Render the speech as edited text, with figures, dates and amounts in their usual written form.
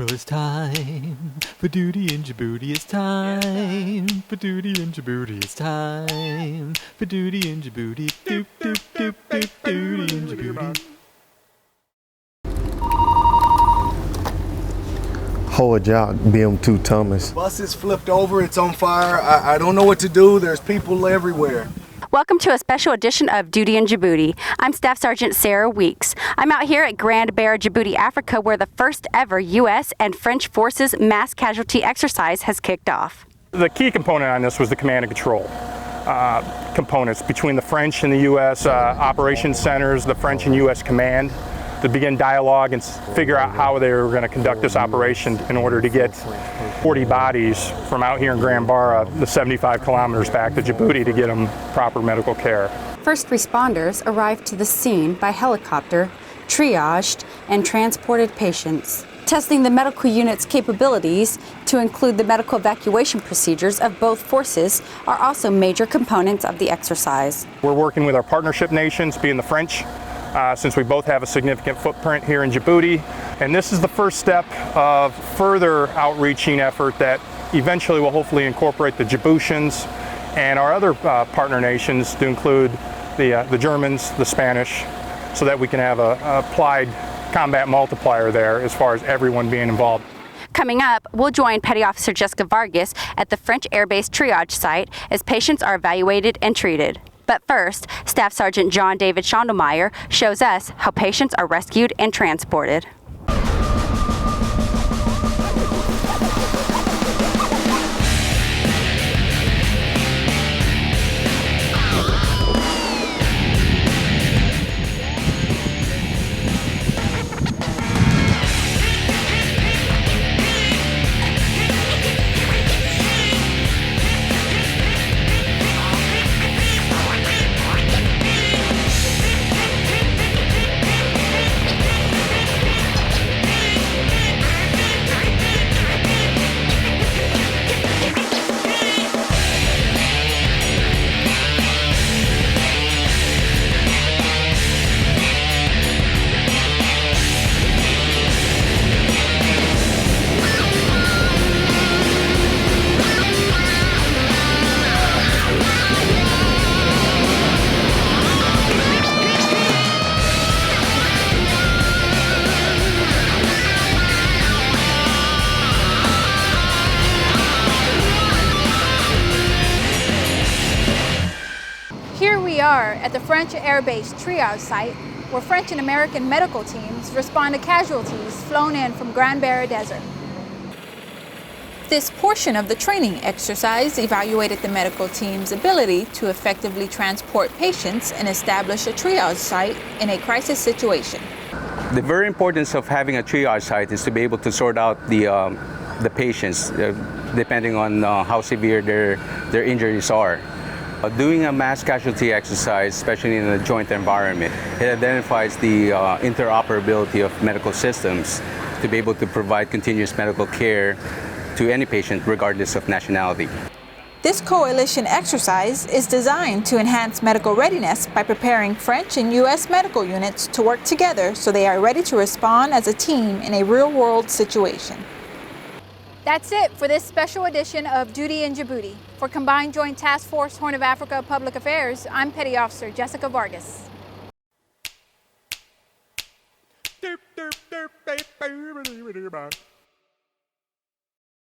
Well, it's time for duty in Djibouti. It's time for duty in Djibouti. It's time for duty in Djibouti. Doop, doop, doop, doop, duty in Djibouti. Howard Jock, BM2 Thomas. Bus is flipped over, it's on fire. I don't know what to do. There's people everywhere. Welcome to a special edition of Duty in Djibouti. I'm Staff Sergeant Sarah Weeks. I'm out here at Grand Bear, Djibouti, Africa, where the first ever U.S. and French forces mass casualty exercise has kicked off. The key component on this was the command and control components between the French and the U.S. Operations centers, the French and U.S. command, to begin dialogue and figure out how they were going to conduct this operation in order to get 40 bodies from out here in Grand Barra, the 75 kilometers back to Djibouti, to get them proper medical care. First responders arrived to the scene by helicopter, triaged, and transported patients. Testing the medical unit's capabilities to include the medical evacuation procedures of both forces are also major components of the exercise. We're working with our partnership nations, being the French, since we both have a significant footprint here in Djibouti. And this is the first step of further outreaching effort that eventually will hopefully incorporate the Djiboutians and our other partner nations, to include the Germans, the Spanish, so that we can have a applied combat multiplier there as far as everyone being involved. Coming up, we'll join Petty Officer Jessica Vargas at the French Air Base triage site as patients are evaluated and treated. But first, Staff Sergeant John David Schondelmeyer shows us how patients are rescued and transported. Here we are at the French Air Base triage site, where French and American medical teams respond to casualties flown in from Grand Bear Desert. This portion of the training exercise evaluated the medical team's ability to effectively transport patients and establish a triage site in a crisis situation. The very importance of having a triage site is to be able to sort out the patients depending on how severe their injuries are. Doing a mass casualty exercise, especially in a joint environment, it identifies the interoperability of medical systems to be able to provide continuous medical care to any patient regardless of nationality. This coalition exercise is designed to enhance medical readiness by preparing French and U.S. medical units to work together so they are ready to respond as a team in a real-world situation. That's it for this special edition of Duty in Djibouti. For Combined Joint Task Force Horn of Africa Public Affairs, I'm Petty Officer Jessica Vargas. Doop, doop, doop, doop, doop, doop, doop.